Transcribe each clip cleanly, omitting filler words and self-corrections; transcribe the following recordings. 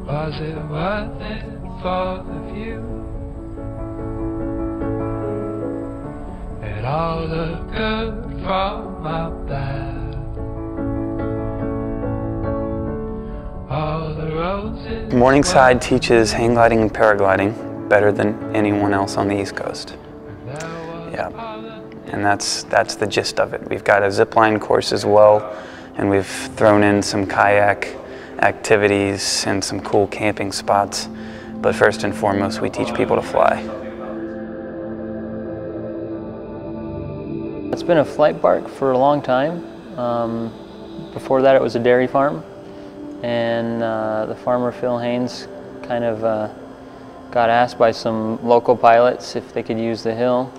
Was it worth it for the view? It all looked good from up there. All the roses. Morningside teaches hang gliding and paragliding better than anyone else on the East Coast. Yeah, and that's the gist of it. We've got a zip line course as well, and we've thrown in some kayak activities and some cool camping spots. But first and foremost, we teach people to fly. It's been a flight park for a long time. Before that, it was a dairy farm, and the farmer Phil Haynes kind of got asked by some local pilots if they could use the hill,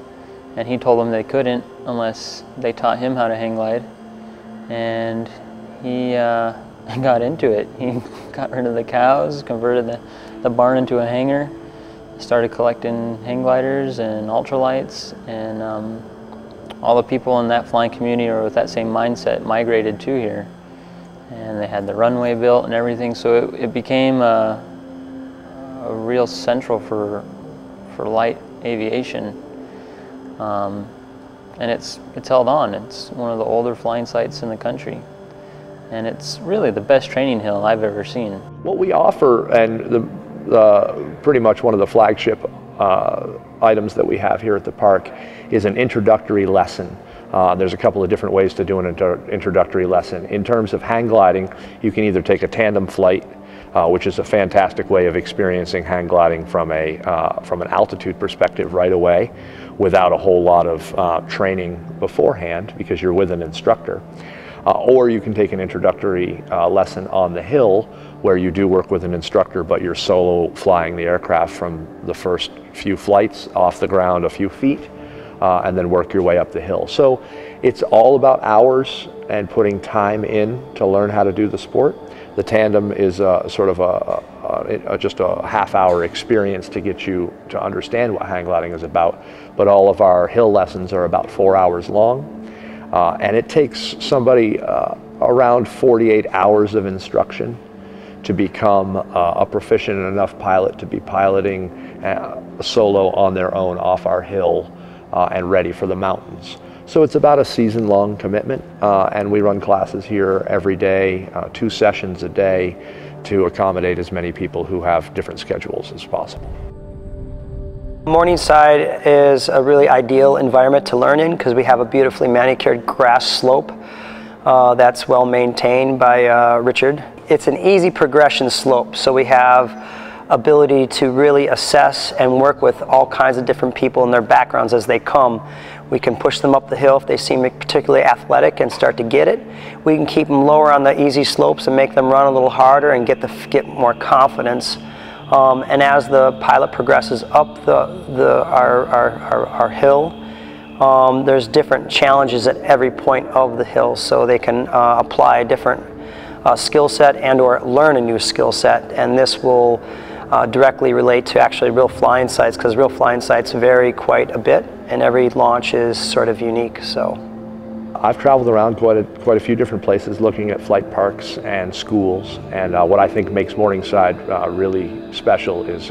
and he told them they couldn't unless they taught him how to hang glide, and he got into it. He got rid of the cows, converted the barn into a hangar, started collecting hang gliders and ultralights, and all the people in that flying community or with that same mindset migrated to here, and they had the runway built and everything, so it became a real central for light aviation, and it's held on. It's one of the older flying sites in the country, and it's really the best training hill I've ever seen. What we offer, and pretty much one of the flagship items that we have here at the park, is an introductory lesson. There's a couple of different ways to do an introductory lesson. In terms of hang gliding, you can either take a tandem flight, which is a fantastic way of experiencing hang gliding from an altitude perspective right away, without a whole lot of training beforehand because you're with an instructor. Or you can take an introductory lesson on the hill where you do work with an instructor, but you're solo flying the aircraft from the first few flights off the ground a few feet, and then work your way up the hill. So it's all about hours and putting time in to learn how to do the sport. The tandem is sort of just a half-hour experience to get you to understand what hang gliding is about, but all of our hill lessons are about 4 hours long. And it takes somebody around 48 hours of instruction to become a proficient enough pilot to be piloting solo on their own off our hill and ready for the mountains. So it's about a season-long commitment, and we run classes here every day, 2 sessions a day, to accommodate as many people who have different schedules as possible. Morningside is a really ideal environment to learn in because we have a beautifully manicured grass slope that's well maintained by Richard. It's an easy progression slope, so we have ability to really assess and work with all kinds of different people and their backgrounds as they come. We can push them up the hill if they seem particularly athletic and start to get it. We can keep them lower on the easy slopes and make them run a little harder and get more confidence. And as the pilot progresses up our hill, there's different challenges at every point of the hill, so they can apply a different skill set and or learn a new skill set, and this will directly relate to actually real flying sites, because real flying sites vary quite a bit and every launch is sort of unique. So I've traveled around quite a few different places looking at flight parks and schools, and what I think makes Morningside really special is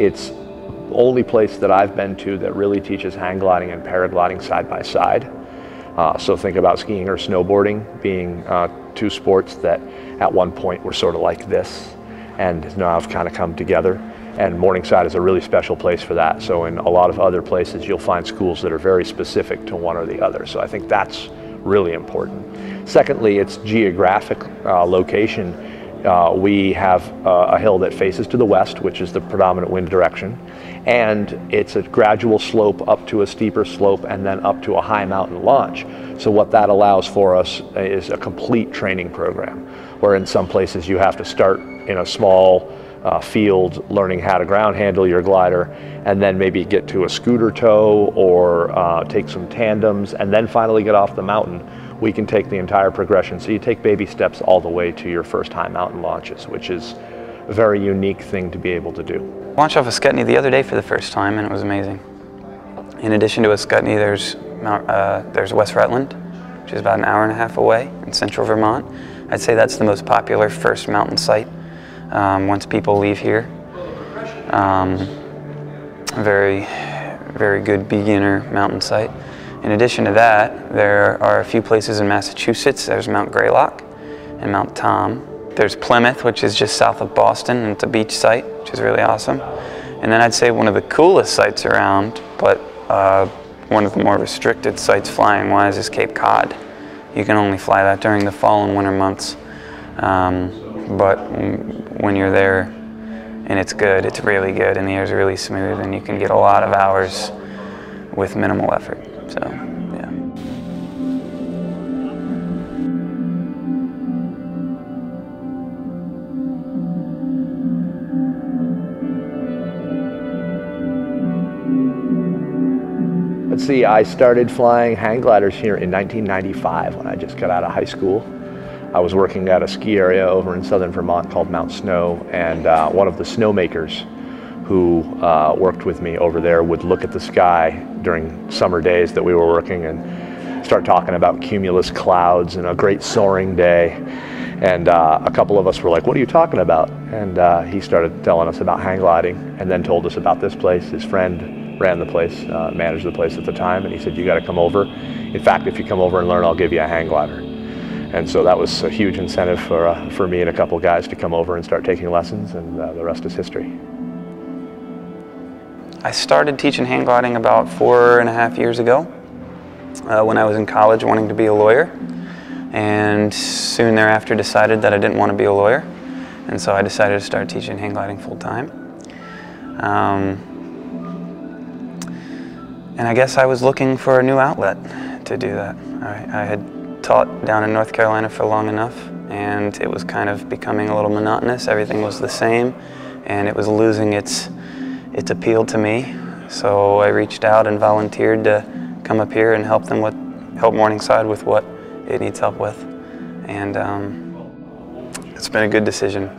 it's the only place that I've been to that really teaches hang gliding and paragliding side by side. So think about skiing or snowboarding being 2 sports that at one point were sort of like this and now have kind of come together. And Morningside is a really special place for that. So in a lot of other places, you'll find schools that are very specific to one or the other. So I think that's really important. Secondly, its geographic location. We have a hill that faces to the west, which is the predominant wind direction. And it's a gradual slope up to a steeper slope and then up to a high mountain launch. So what that allows for us is a complete training program, where in some places you have to start in a small field learning how to ground handle your glider, and then maybe get to a scooter tow or take some tandems and then finally get off the mountain. We can take the entire progression. So you take baby steps all the way to your first high mountain launches, which is a very unique thing to be able to do. Launched off of Scutney the other day for the first time, and it was amazing. In addition to Scutney, there's West Rutland, which is about an hour and a half away in central Vermont. I'd say that's the most popular first mountain site once people leave here. Very, very good beginner mountain site. In addition to that, there are a few places in Massachusetts. There's Mount Greylock and Mount Tom. There's Plymouth, which is just south of Boston, and it's a beach site, which is really awesome. And then I'd say one of the coolest sites around, but one of the more restricted sites flying-wise, is Cape Cod. You can only fly that during the fall and winter months. But when you're there and it's good, it's really good, and the air's really smooth, and you can get a lot of hours with minimal effort. So, yeah. Let's see, I started flying hang gliders here in 1995 when I just got out of high school. I was working at a ski area over in southern Vermont called Mount Snow, and one of the snowmakers who worked with me over there would look at the sky during summer days that we were working and start talking about cumulus clouds and a great soaring day. And a couple of us were like, "What are you talking about?" And he started telling us about hang gliding, and then told us about this place. His friend ran the place, managed the place at the time, and he said, "You got to come over. In fact, if you come over and learn, I'll give you a hang glider." And so that was a huge incentive for me and a couple guys to come over and start taking lessons, and the rest is history. I started teaching hang gliding about 4.5 years ago when I was in college wanting to be a lawyer, and soon thereafter decided that I didn't want to be a lawyer, and so I decided to start teaching hang gliding full-time. And I guess I was looking for a new outlet to do that. I had taught down in North Carolina for long enough, and it was kind of becoming a little monotonous. Everything was the same, and it was losing its appeal to me. So I reached out and volunteered to come up here and help Morningside with what it needs help with, and it's been a good decision.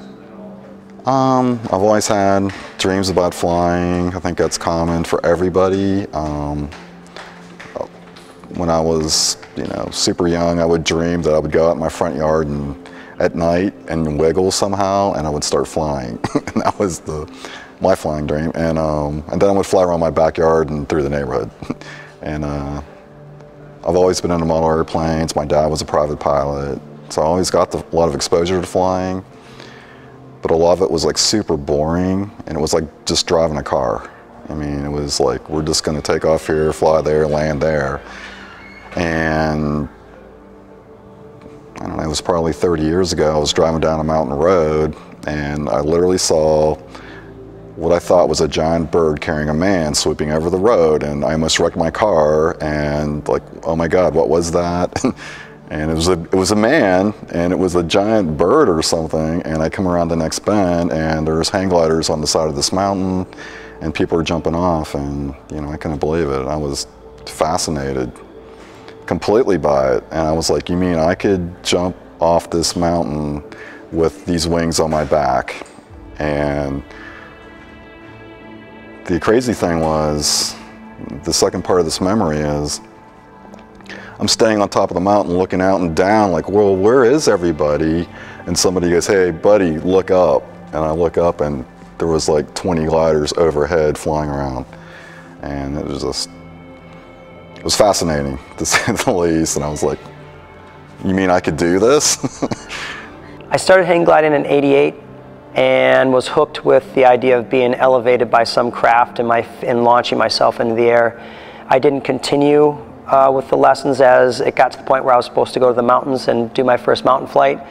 I've always had dreams about flying. I think that's common for everybody. When I was, super young, I would dream that I would go out in my front yard and at night and wiggle somehow, and I would start flying. And that was my flying dream. And then I would fly around my backyard and through the neighborhood. And I've always been into model airplanes. My dad was a private pilot, so I always got a lot of exposure to flying. But a lot of it was like super boring, and it was like just driving a car. I mean, it was like, we're just going to take off here, fly there, land there. And I don't know, it was probably 30 years ago. I was driving down a mountain road, and I literally saw what I thought was a giant bird carrying a man swooping over the road, and I almost wrecked my car, and like, oh my God, what was that? And it was a man, and it was a giant bird or something, and I come around the next bend, and there's hang gliders on the side of this mountain, and people are jumping off, and I couldn't believe it. I was fascinated completely by it, and I was like, you mean I could jump off this mountain with these wings on my back? And the crazy thing was, the second part of this memory is, I'm staying on top of the mountain looking out and down like, well, where is everybody? And somebody goes, hey buddy, look up. And I look up, and there was like 20 gliders overhead flying around. And it was fascinating, to say the least. And I was like, you mean I could do this? I started hang gliding in '88 and was hooked with the idea of being elevated by some craft and launching myself into the air. I didn't continue with the lessons as it got to the point where I was supposed to go to the mountains and do my first mountain flight,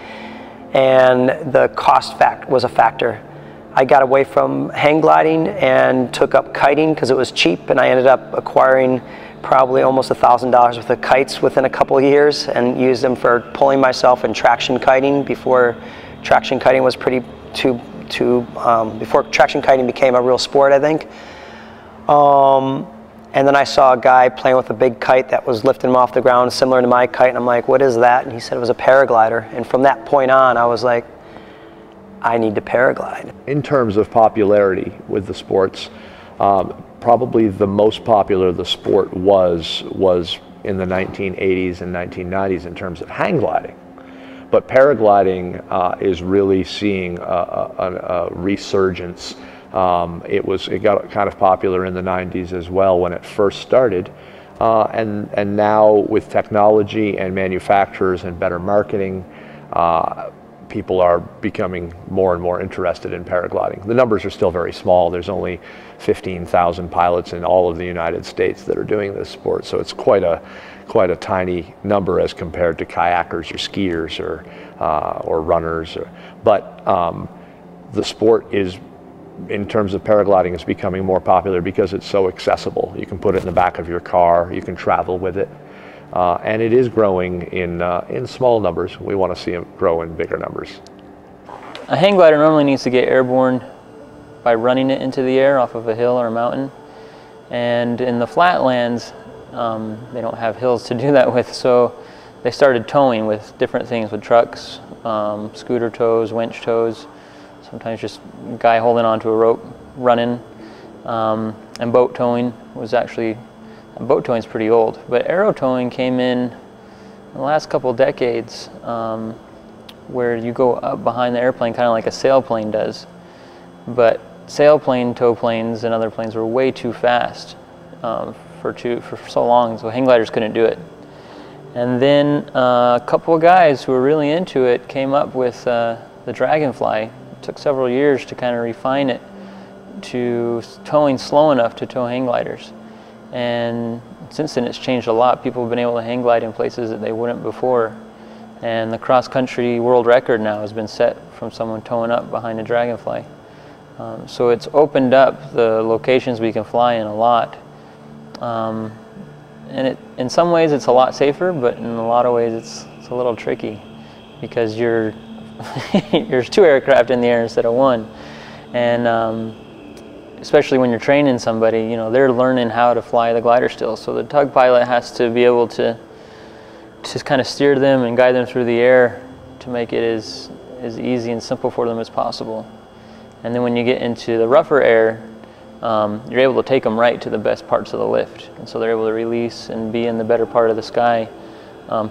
and the cost was a factor. I got away from hang gliding and took up kiting because it was cheap, and I ended up acquiring probably almost $1,000 worth of kites within a couple of years, and used them for pulling myself in traction kiting before traction kiting was before traction kiting became a real sport, I think. And then I saw a guy playing with a big kite that was lifting him off the ground, similar to my kite, and I'm like, what is that? And he said it was a paraglider. And from that point on, I was like, I need to paraglide. In terms of popularity with the sports, probably the most popular the sport was in the 1980s and 1990s in terms of hang gliding. But paragliding is really seeing a resurgence. It got kind of popular in the 90s as well when it first started. And now with technology and manufacturers and better marketing, people are becoming more and more interested in paragliding. The numbers are still very small. There's only 15,000 pilots in all of the United States that are doing this sport, so it's quite a tiny number as compared to kayakers or skiers or runners. But the sport is, in terms of paragliding, is becoming more popular because it's so accessible. You can put it in the back of your car, you can travel with it, and it is growing in small numbers. We want to see it grow in bigger numbers. A hang glider normally needs to get airborne by running it into the air off of a hill or a mountain, and in the flatlands they don't have hills to do that with, so they started towing with different things, with trucks, scooter tows, winch tows, sometimes just a guy holding onto a rope running, and boat towing was actually, boat towing is pretty old, but aero towing came in the last couple of decades, where you go up behind the airplane kind of like a sailplane does, but sailplane tow planes and other planes were way too fast for so long, so hang gliders couldn't do it. And then a couple of guys who were really into it came up with the Dragonfly. It took several years to kind of refine it to towing slow enough to tow hang gliders. And since then it's changed a lot. People have been able to hang glide in places that they wouldn't before. And the cross-country world record now has been set from someone towing up behind a Dragonfly. So it's opened up the locations we can fly in a lot. And in some ways it's a lot safer, but in a lot of ways it's a little tricky because there's two aircraft in the air instead of one. And especially when you're training somebody, you know, they're learning how to fly the glider still. So the tug pilot has to be able to just kind of steer them and guide them through the air to make it as easy and simple for them as possible. And then when you get into the rougher air, you're able to take them right to the best parts of the lift. And so they're able to release and be in the better part of the sky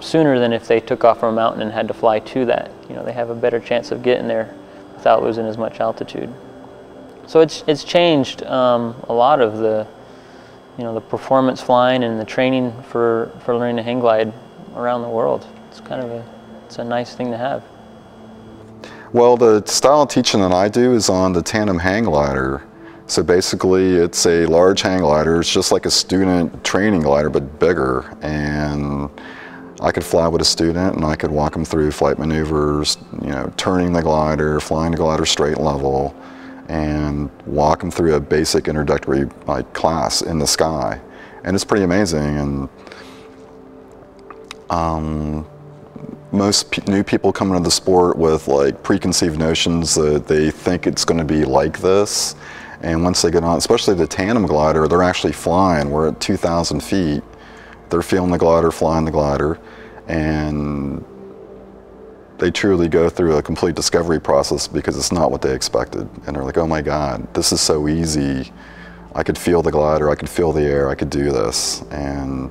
sooner than if they took off from a mountain and had to fly to that. You know, they have a better chance of getting there without losing as much altitude. So it's changed a lot of the, you know, the performance flying and the training for learning to hang glide around the world. It's kind of it's a nice thing to have. Well, the style of teaching that I do is on the tandem hang glider. So basically it's a large hang glider. It's just like a student training glider, but bigger. And I could fly with a student and I could walk them through flight maneuvers, you know, turning the glider, flying the glider straight level, and walk them through a basic introductory class in the sky. And it's pretty amazing. And most new people come into the sport with like preconceived notions that they think it's going to be like this. And once they get on, especially the tandem glider, they're actually flying. We're at 2,000 feet. They're feeling the glider, flying the glider, and they truly go through a complete discovery process because it's not what they expected. And they're like, oh my God, this is so easy. I could feel the glider, I could feel the air, I could do this. And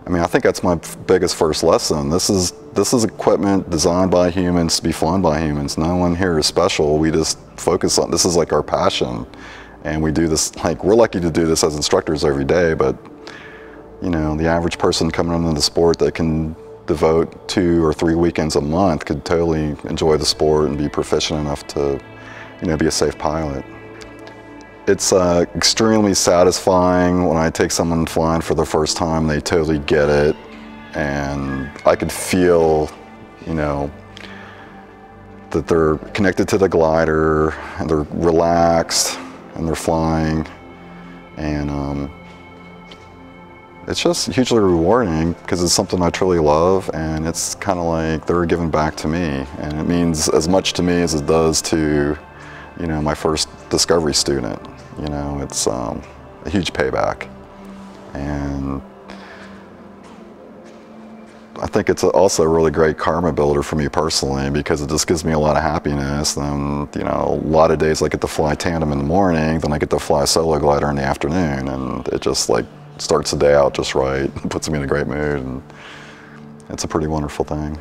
I mean, I think that's my biggest first lesson. This is equipment designed by humans to be flown by humans. No one here is special. We just focus on, this is like our passion. And we do this, like, we're lucky to do this as instructors every day, but you know, the average person coming into the sport that can devote 2 or 3 weekends a month could totally enjoy the sport and be proficient enough to, you know, be a safe pilot. It's extremely satisfying when I take someone flying for the first time, they totally get it, and I could feel, you know, that they're connected to the glider, and they're relaxed, and they're flying, and it's just hugely rewarding because it's something I truly love, and it's kind of like they're giving back to me, and it means as much to me as it does to, you know, my first Discovery student. You know, it's a huge payback, and I think it's also a really great karma builder for me personally because it just gives me a lot of happiness. And you know, a lot of days I get to fly tandem in the morning, then I get to fly solo glider in the afternoon, and it just like starts the day out just right, puts me in a great mood, and it's a pretty wonderful thing.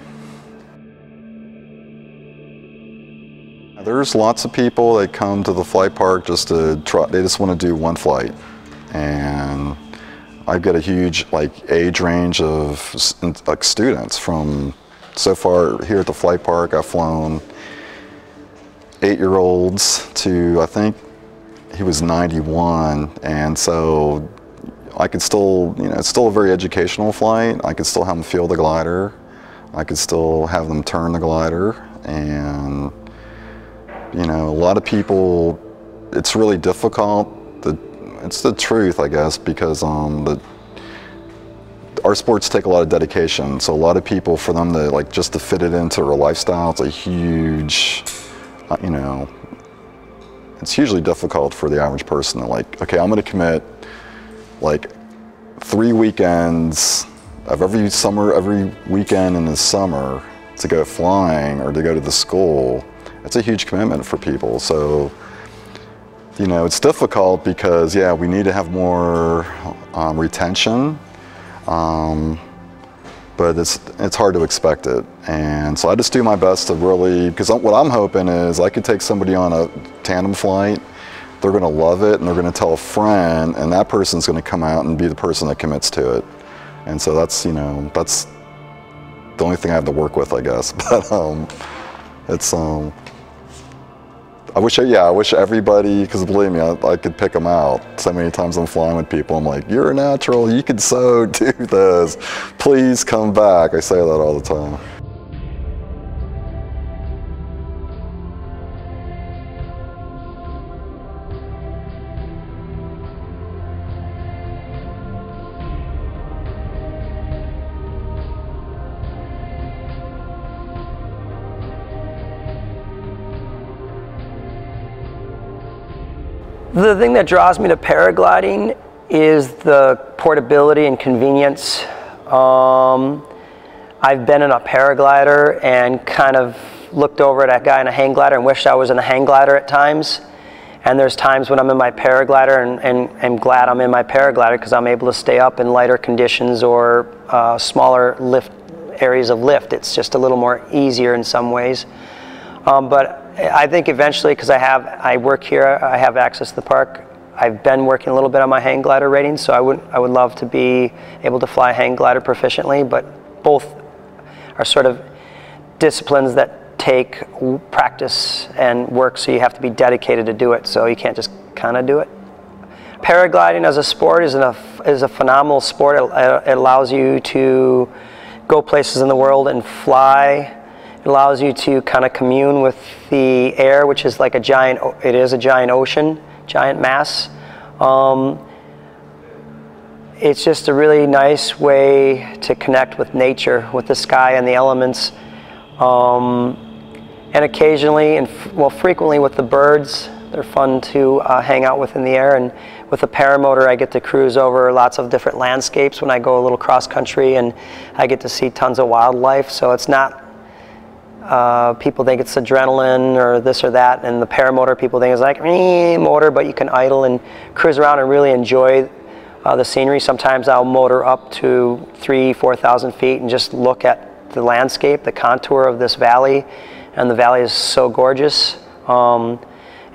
There's lots of people that come to the flight park just to try, they just want to do one flight. And I've got a huge age range of students from, so far here at the flight park, I've flown 8-year-olds to, I think he was 91, and so I could still, it's still a very educational flight. I could still have them feel the glider. I could still have them turn the glider, and a lot of people, it's really difficult. It's the truth, I guess, because our sports take a lot of dedication. So a lot of people, for them to just to fit it into their lifestyle, it's a huge, it's hugely difficult for the average person to okay, I'm going to commit 3 weekends of every weekend in the summer to go flying or to go to the school. It's a huge commitment for people. So, it's difficult because, yeah, we need to have more retention, but it's hard to expect it. And so I just do my best to really, because what I'm hoping is I could take somebody on a tandem flight, they're going to love it, and they're going to tell a friend, and that person's going to come out and be the person that commits to it. And so that's, that's the only thing I have to work with, I guess. But it's, I wish everybody, because believe me, I could pick them out. So many times I'm flying with people, I'm like, you're a natural, you could so do this. Please come back. I say that all the time. The thing that draws me to paragliding is the portability and convenience. I've been in a paraglider and kind of looked over at a guy in a hang glider and wished I was in a hang glider at times. And there's times when I'm in my paraglider and I'm glad I'm in my paraglider because I'm able to stay up in lighter conditions or smaller areas of lift. It's just a little more easier in some ways. But I think eventually, because I work here, I have access to the park. I've been working a little bit on my hang glider rating, so I would love to be able to fly hang glider proficiently. But both are sort of disciplines that take practice and work, so you have to be dedicated to do it. So you can't just kind of do it. Paragliding as a sport is a phenomenal sport. It allows you to go places in the world and fly. It allows you to kind of commune with the air, which is like a giant ocean, giant mass. It's just a really nice way to connect with nature, with the sky and the elements. And occasionally, frequently with the birds. They're fun to hang out with in the air. And with the paramotor, I get to cruise over lots of different landscapes when I go a little cross country, and I get to see tons of wildlife. So it's not, people think it's adrenaline or this or that, and the paramotor people think it's like motor, but you can idle and cruise around and really enjoy the scenery. Sometimes I'll motor up to 3,000–4,000 feet and just look at the landscape, the contour of this valley, and the valley is so gorgeous.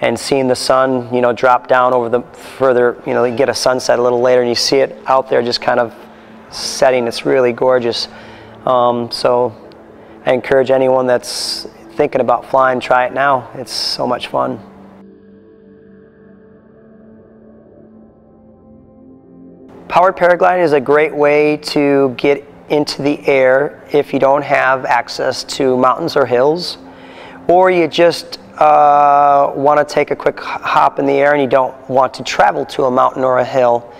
And seeing the sun, drop down over the further, you get a sunset a little later, and you see it out there just kind of setting. It's really gorgeous. So I encourage anyone that's thinking about flying, try it now. It's so much fun. Powered paragliding is a great way to get into the air if you don't have access to mountains or hills, or you just want to take a quick hop in the air and you don't want to travel to a mountain or a hill.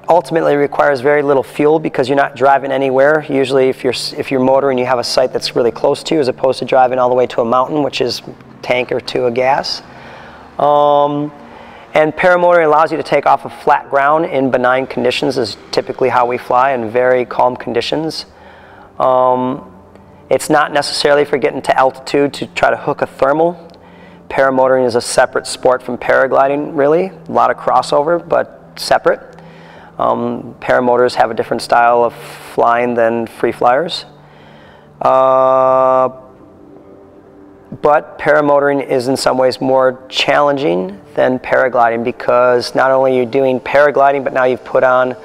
Ultimately, it requires very little fuel because you're not driving anywhere. Usually, if you're motoring, you have a site that's really close to you, as opposed to driving all the way to a mountain, which is a tank or two of gas. And paramotoring allows you to take off of flat ground in benign conditions, is typically how we fly, in very calm conditions. It's not necessarily for getting to altitude to try to hook a thermal. Paramotoring is a separate sport from paragliding, really. A lot of crossover, but separate. Paramotors have a different style of flying than free flyers. But paramotoring is in some ways more challenging than paragliding, because not only are you doing paragliding, but now you've put on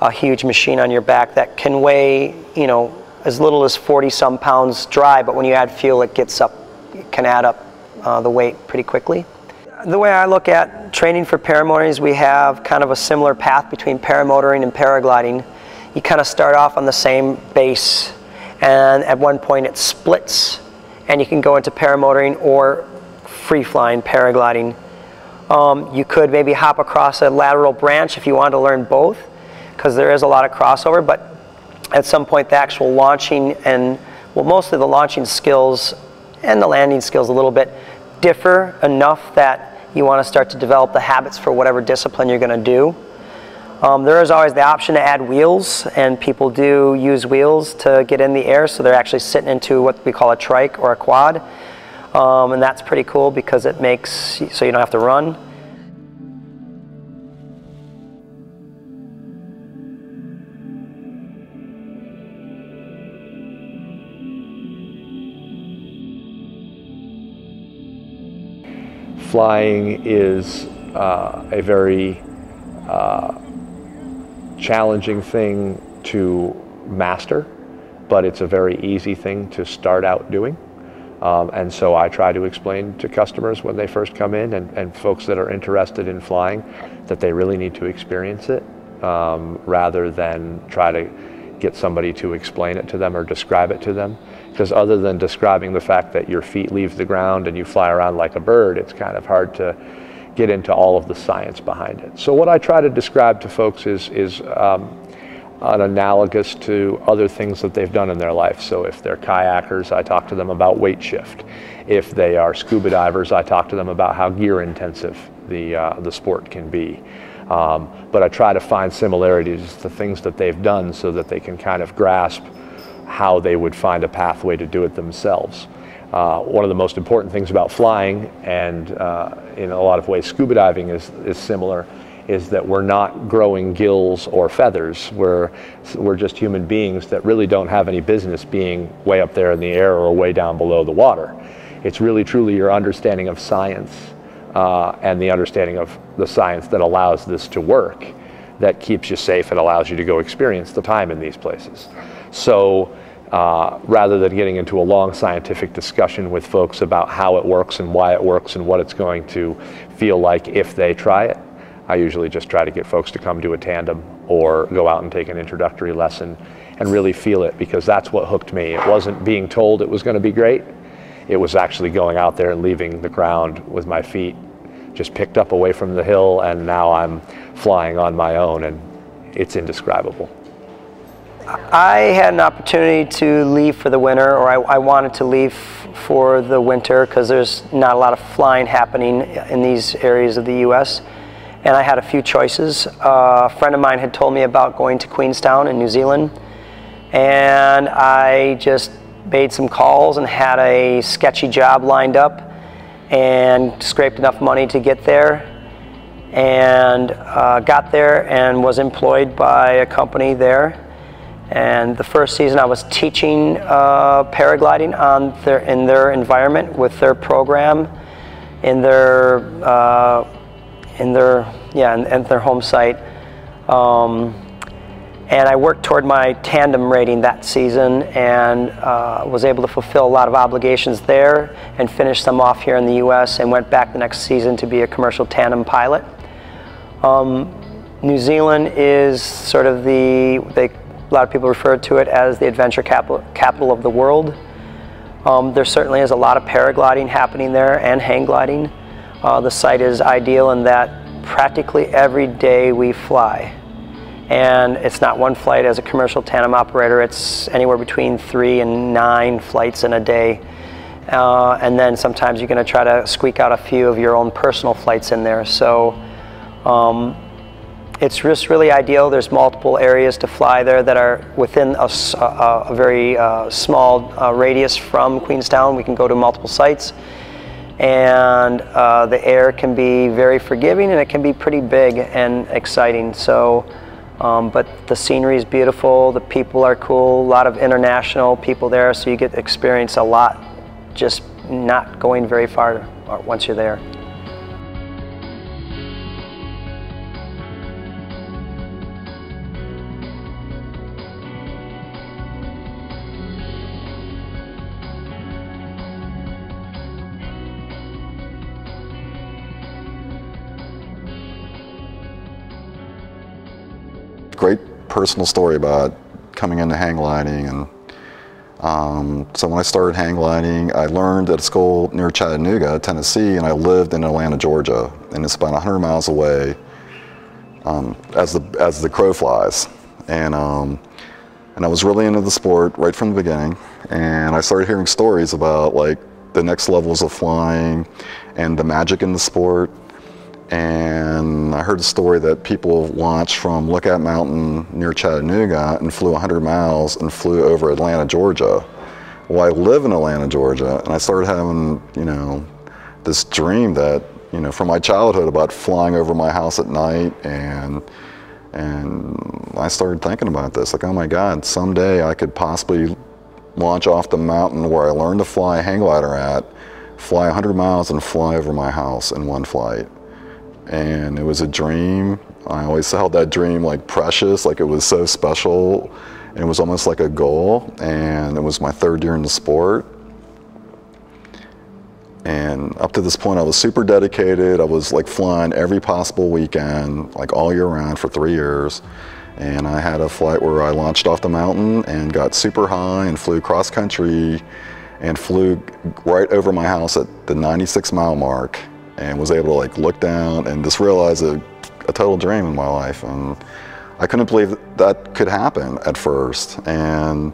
a huge machine on your back that can weigh, you know, as little as 40-some pounds dry, but when you add fuel, it can add up the weight pretty quickly. The way I look at training for paramotoring is we have kind of a similar path between paramotoring and paragliding. You kind of start off on the same base, and at one point it splits, and you can go into paramotoring or free-flying paragliding. You could maybe hop across a lateral branch if you wanted to learn both, because there is a lot of crossover, but at some point the actual launching and, well, mostly the launching skills and the landing skills a little bit differ enough that you want to start to develop the habits for whatever discipline you're going to do. There is always the option to add wheels, and people do use wheels to get in the air, so they're actually sitting into what we call a trike or a quad, and that's pretty cool because it makes so you don't have to run. Flying is a very challenging thing to master, but it's a very easy thing to start out doing. And so I try to explain to customers when they first come in, and folks that are interested in flying, that they really need to experience it rather than try to get somebody to explain it to them or describe it to them. Because other than describing the fact that your feet leave the ground and you fly around like a bird, it's kind of hard to get into all of the science behind it. So what I try to describe to folks is an analogous to other things that they've done in their life. So if they're kayakers, I talk to them about weight shift. If they are scuba divers, I talk to them about how gear intensive the sport can be. But I try to find similarities to things that they've done so that they can kind of grasp how they would find a pathway to do it themselves. One of the most important things about flying, and in a lot of ways scuba diving is similar, is that we're not growing gills or feathers. We're just human beings that really don't have any business being way up there in the air or way down below the water. It's really truly your understanding of science and the understanding of the science that allows this to work that keeps you safe and allows you to go experience the time in these places. So rather than getting into a long scientific discussion with folks about how it works and why it works and what it's going to feel like if they try it, I usually just try to get folks to come do a tandem or go out and take an introductory lesson and really feel it, because that's what hooked me. It wasn't being told it was going to be great. It was actually going out there and leaving the ground with my feet just picked up away from the hill, and now I'm flying on my own, and it's indescribable. I had an opportunity to leave for the winter, or I wanted to leave for the winter because there's not a lot of flying happening in these areas of the U.S. And I had a few choices. A friend of mine had told me about going to Queenstown in New Zealand, and I just made some calls and had a sketchy job lined up and scraped enough money to get there, and got there and was employed by a company there. And the first season I was teaching paragliding in their environment with their program in their home site. And I worked toward my tandem rating that season, and was able to fulfill a lot of obligations there and finish them off here in the U.S. and went back the next season to be a commercial tandem pilot. New Zealand is sort of a lot of people refer to it as the adventure capital of the world. There certainly is a lot of paragliding happening there and hang gliding. The site is ideal in that practically every day we fly. And it's not one flight as a commercial tandem operator, it's anywhere between 3 and 9 flights in a day. And then sometimes you're going to try to squeak out a few of your own personal flights in there. So it's just really ideal. There's multiple areas to fly there that are within a very small radius from Queenstown. We can go to multiple sites. And the air can be very forgiving, and it can be pretty big and exciting. So. But the scenery is beautiful, the people are cool, a lot of international people there, so you get to experience a lot just not going very far once you're there. Great personal story about coming into hang gliding, and so when I started hang gliding, I learned at a school near Chattanooga, Tennessee, and I lived in Atlanta, Georgia, and it's about 100 miles away as the crow flies, and I was really into the sport right from the beginning, and I started hearing stories about like the next levels of flying and the magic in the sport. And I heard a story that people launched from Lookout Mountain near Chattanooga and flew 100 miles and flew over Atlanta, Georgia. Well, I live in Atlanta, Georgia, and I started having, you know, this dream that, you know, from my childhood about flying over my house at night, and I started thinking about this, like, oh my God, someday I could possibly launch off the mountain where I learned to fly a hang glider at, fly 100 miles and fly over my house in one flight. And it was a dream. I always held that dream like precious, like it was so special, and it was almost like a goal. And it was my 3rd year in the sport. And up to this point, I was super dedicated. I was like flying every possible weekend, like all year round for 3 years. And I had a flight where I launched off the mountain and got super high and flew cross country and flew right over my house at the 96-mile mark, and was able to like look down and just realize a total dream in my life. And I couldn't believe that could happen at first. And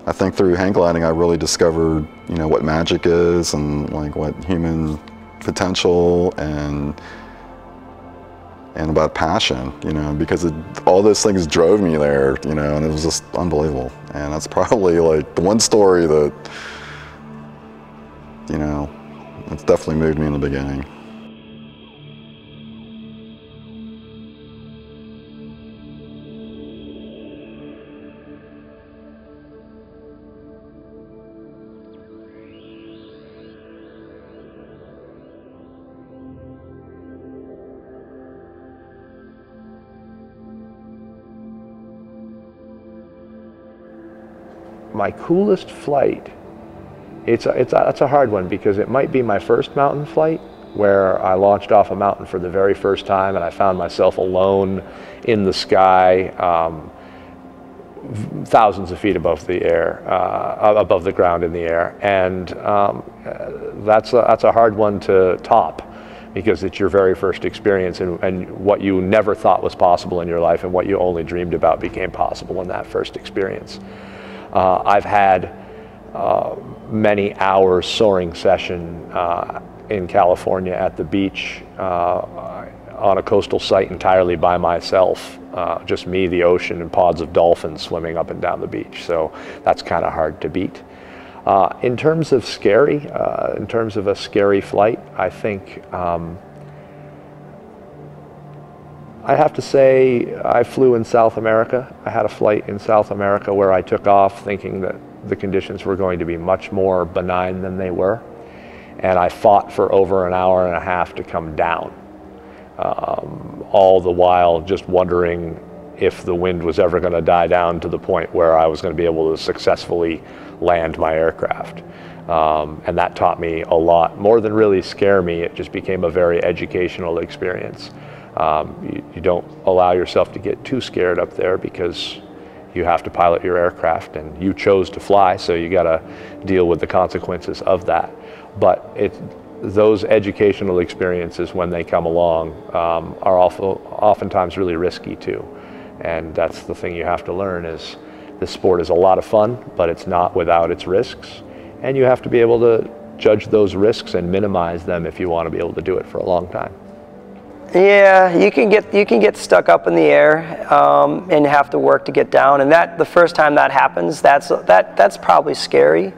I think through hang gliding, I really discovered, you know, what magic is and like what human potential and about passion, you know, because all those things drove me there, you know, and it was just unbelievable. And that's probably like the one story that, you know, it's definitely moved me in the beginning. My coolest flight, that's a hard one, because it might be my first mountain flight where I launched off a mountain for the very first time and I found myself alone in the sky, thousands of feet above the air, above the ground in the air. And that's a hard one to top, because it's your very first experience, and what you never thought was possible in your life and what you only dreamed about became possible in that first experience. I've had many hours soaring session in California at the beach on a coastal site entirely by myself, just me, the ocean, and pods of dolphins swimming up and down the beach. So that's kind of hard to beat. In terms of scary, in terms of a scary flight, I think I have to say I flew in South America. I had a flight in South America where I took off thinking that the conditions were going to be much more benign than they were. And I fought for over an hour and a half to come down, all the while just wondering if the wind was ever going to die down to the point where I was going to be able to successfully land my aircraft. And that taught me a lot. More than really scare me, it just became a very educational experience. You don't allow yourself to get too scared up there, because you have to pilot your aircraft and you chose to fly, so you got to deal with the consequences of that. But those educational experiences, when they come along, are oftentimes really risky too. And that's the thing you have to learn, is this sport is a lot of fun, but it's not without its risks. And you have to be able to judge those risks and minimize them if you want to be able to do it for a long time. Yeah, you can get stuck up in the air and have to work to get down, and the first time that happens, that's probably scary.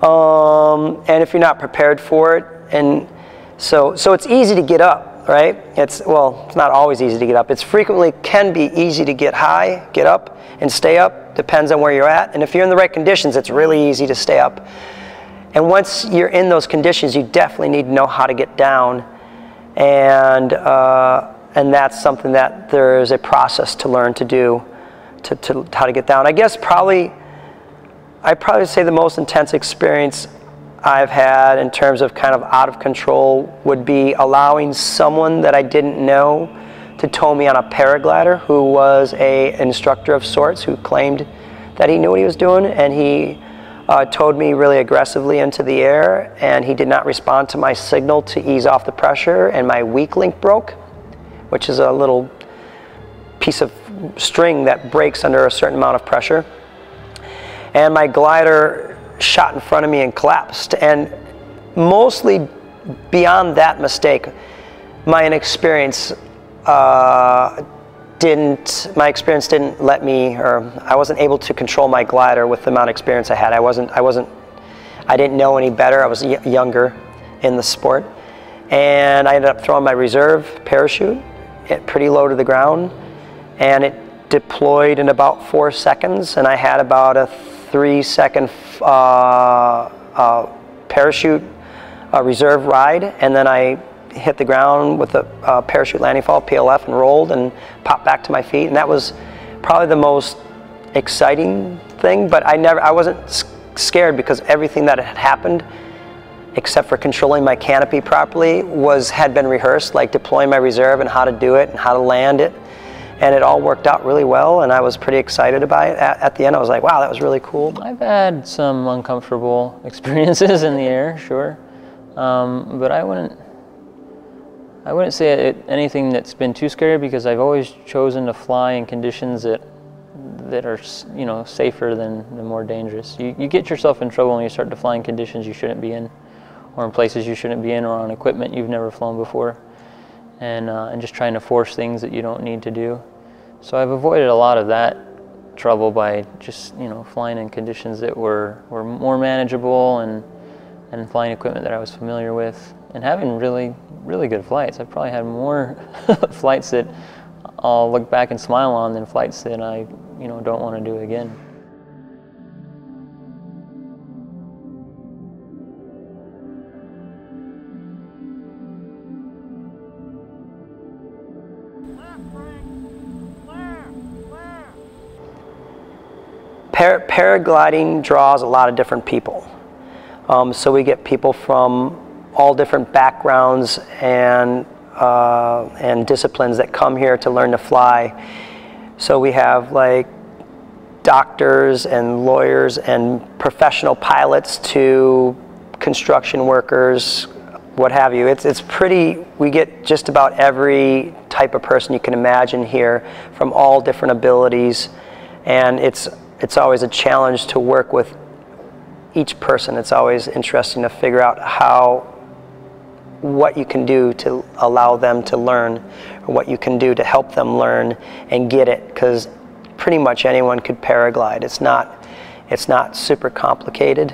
And if you're not prepared for it, and so it's easy to get up, right? It's not always easy to get up. It's frequently can be easy to get high, get up, and stay up. Depends on where you're at, and if you're in the right conditions, it's really easy to stay up. And once you're in those conditions, you definitely need to know how to get down, and that's something that there's a process to learn to do, to how to get down. I guess I'd probably say the most intense experience I've had in terms of kind of out of control would be allowing someone that I didn't know to tow me on a paraglider, who was an instructor of sorts, who claimed that he knew what he was doing, and he towed me really aggressively into the air, and he did not respond to my signal to ease off the pressure, and my weak link broke, which is a little piece of string that breaks under a certain amount of pressure. And my glider shot in front of me and collapsed. And mostly beyond that mistake, my inexperience didn't let me, or I wasn't able to control my glider with the amount of experience I had. I didn't know any better. I was younger in the sport. And I ended up throwing my reserve parachute pretty low to the ground, and it deployed in about 4 seconds, and I had about a 3-second parachute reserve ride, and then I hit the ground with a parachute landing fall, PLF, and rolled and popped back to my feet. And that was probably the most exciting thing, but I wasn't scared, because everything that had happened, except for controlling my canopy properly, had been rehearsed, like deploying my reserve and how to do it and how to land it. And it all worked out really well, and I was pretty excited about it. At the end, I was like, wow, that was really cool. I've had some uncomfortable experiences in the air, sure. But I wouldn't say anything that's been too scary, because I've always chosen to fly in conditions that are, you know, safer than the more dangerous. You get yourself in trouble when you start to fly in conditions you shouldn't be in, or in places you shouldn't be in, or on equipment you've never flown before, and just trying to force things that you don't need to do. So I've avoided a lot of that trouble by just, you know, flying in conditions that were more manageable, and flying equipment that I was familiar with, and having really, really good flights. I've probably had more flights that I'll look back and smile on than flights that I, you know, don't want to do again. Paragliding draws a lot of different people. So we get people from all different backgrounds and disciplines that come here to learn to fly. So we have like doctors and lawyers and professional pilots to construction workers, what have you. It's pretty, we get just about every type of person you can imagine here, from all different abilities, and it's always a challenge to work with each person. It's always interesting to figure out what you can do to allow them to learn, or what you can do to help them learn and get it, because pretty much anyone could paraglide. It's not super complicated,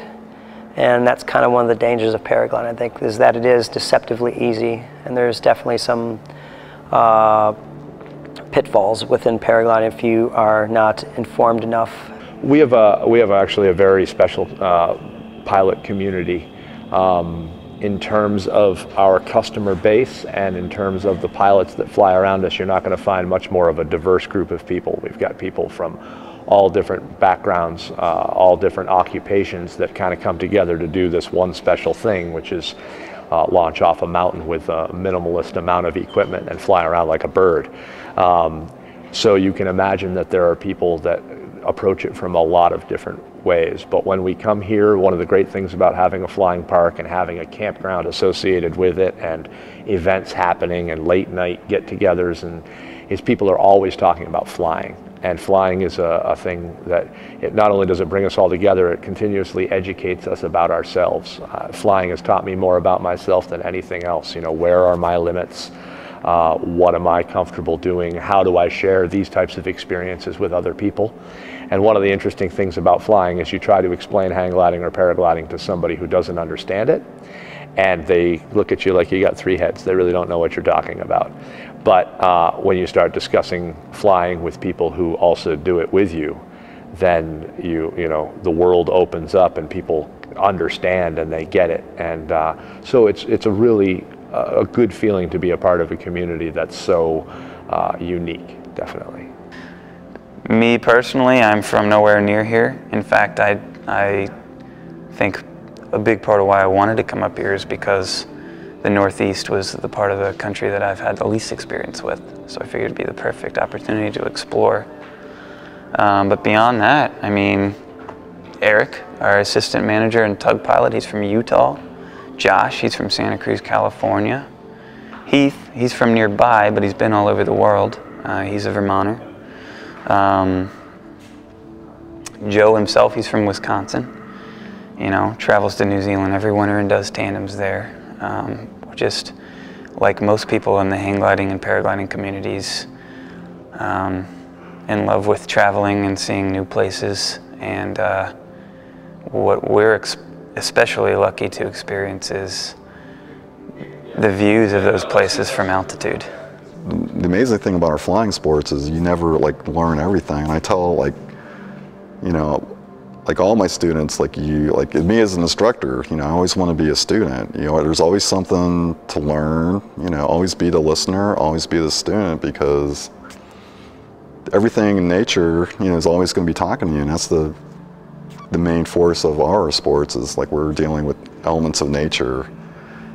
and that's kind of one of the dangers of paragliding, I think, is that it is deceptively easy, and there's definitely some pitfalls within paragliding if you are not informed enough. We have actually a very special pilot community in terms of our customer base, and in terms of the pilots that fly around us. You're not going to find much more of a diverse group of people. We've got people from all different backgrounds, all different occupations, that kind of come together to do this one special thing, which is launch off a mountain with a minimalist amount of equipment and fly around like a bird. So you can imagine that there are people that approach it from a lot of different ways. But when we come here, one of the great things about having a flying park and having a campground associated with it, and events happening and late night get-togethers, is people are always talking about flying. And flying is a thing that it not only does it bring us all together, it continuously educates us about ourselves. Flying has taught me more about myself than anything else. You know, where are my limits? What am I comfortable doing? How do I share these types of experiences with other people? And one of the interesting things about flying is you try to explain hang gliding or paragliding to somebody who doesn't understand it, and they look at you like you got 3 heads. They really don't know what you're talking about. But when you start discussing flying with people who also do it with you, then you know the world opens up, and people understand and they get it. And so it's a really a good feeling to be a part of a community that's so unique, definitely. Me personally, I'm from nowhere near here. In fact, I think a big part of why I wanted to come up here is because the Northeast was the part of the country that I've had the least experience with. So I figured it'd be the perfect opportunity to explore. But beyond that, I mean, Eric, our assistant manager and tug pilot, he's from Utah. Josh, he's from Santa Cruz, California. Heath, he's from nearby, but he's been all over the world. He's a Vermonter. Joe himself, he's from Wisconsin. You know, travels to New Zealand every winter and does tandems there. Just like most people in the hang gliding and paragliding communities, in love with traveling and seeing new places. And what we're especially lucky to experience is the views of those places from altitude. The amazing thing about our flying sports is you never like learn everything. And I tell like, you know, like all my students, like me as an instructor, you know, I always want to be a student. You know, there's always something to learn, you know, always be the listener, always be the student, because everything in nature, you know, is always going to be talking to you. And that's the main force of our sports, is like we're dealing with elements of nature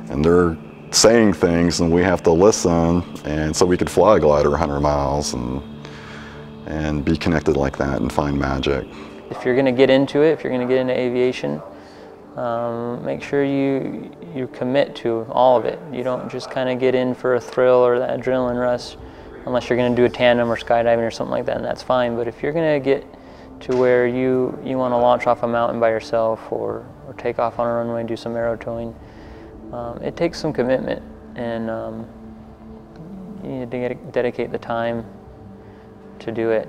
and they're saying things and we have to listen, and so we could fly a glider 100 miles and be connected like that and find magic. If you're going to get into it, if you're going to get into aviation, make sure you commit to all of it. You don't just kind of get in for a thrill or that adrenaline rush, unless you're going to do a tandem or skydiving or something like that, and that's fine. But if you're going to get to where you want to launch off a mountain by yourself or take off on a runway and do some aero towing, it takes some commitment, and you need to dedicate the time to do it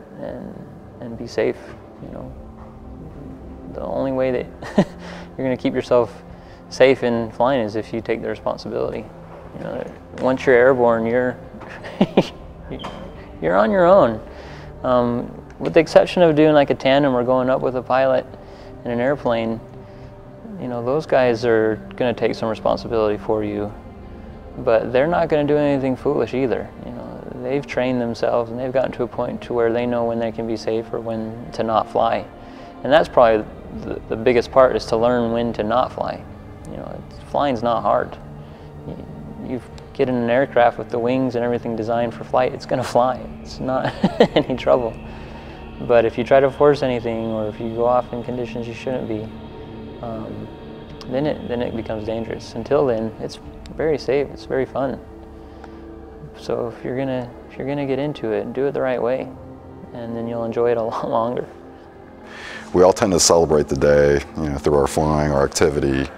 and be safe. You know, the only way that you're going to keep yourself safe in flying is if you take the responsibility. You know, once you're airborne, you're you're on your own. With the exception of doing like a tandem or going up with a pilot in an airplane, you know, those guys are going to take some responsibility for you, but they're not going to do anything foolish either. You know, they've trained themselves and they've gotten to a point to where they know when they can be safe or when to not fly. And that's probably the biggest part, is to learn when to not fly. You know, flying's not hard. You get in an aircraft with the wings and everything designed for flight, it's going to fly. It's not any trouble. But if you try to force anything, or if you go off in conditions you shouldn't be, then it becomes dangerous. Until then, it's very safe. It's very fun. So if you're gonna get into it, do it the right way, and then you'll enjoy it a lot longer. We all tend to celebrate the day, you know, through our flying, our activity,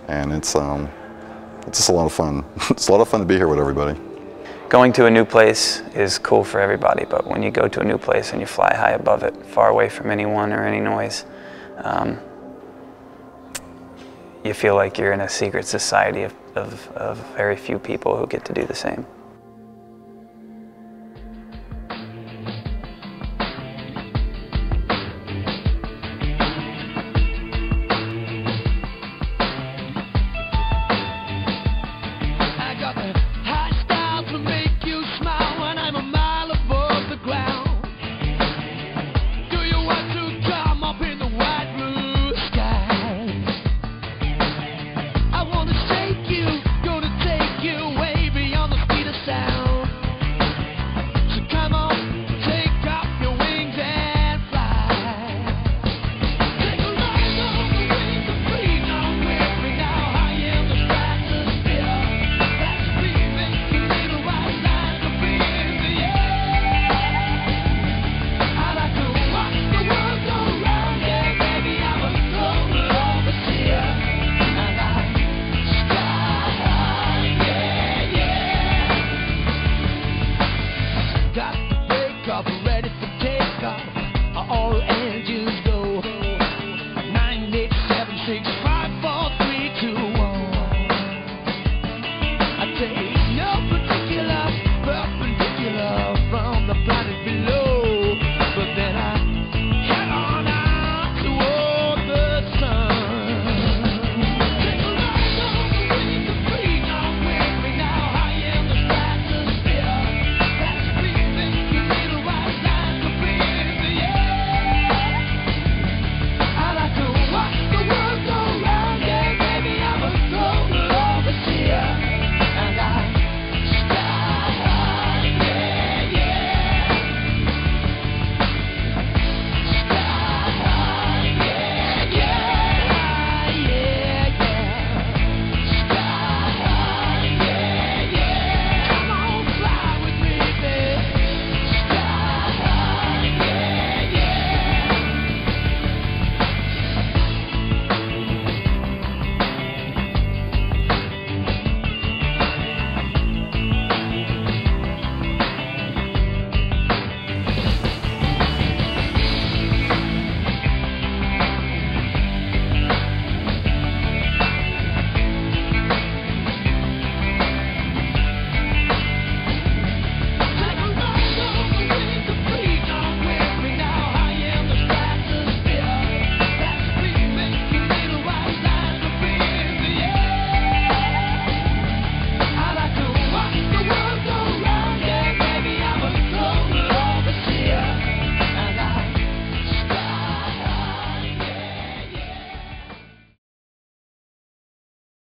and it's just a lot of fun. It's a lot of fun to be here with everybody. Going to a new place is cool for everybody, but when you go to a new place and you fly high above it, far away from anyone or any noise, you feel like you're in a secret society of very few people who get to do the same.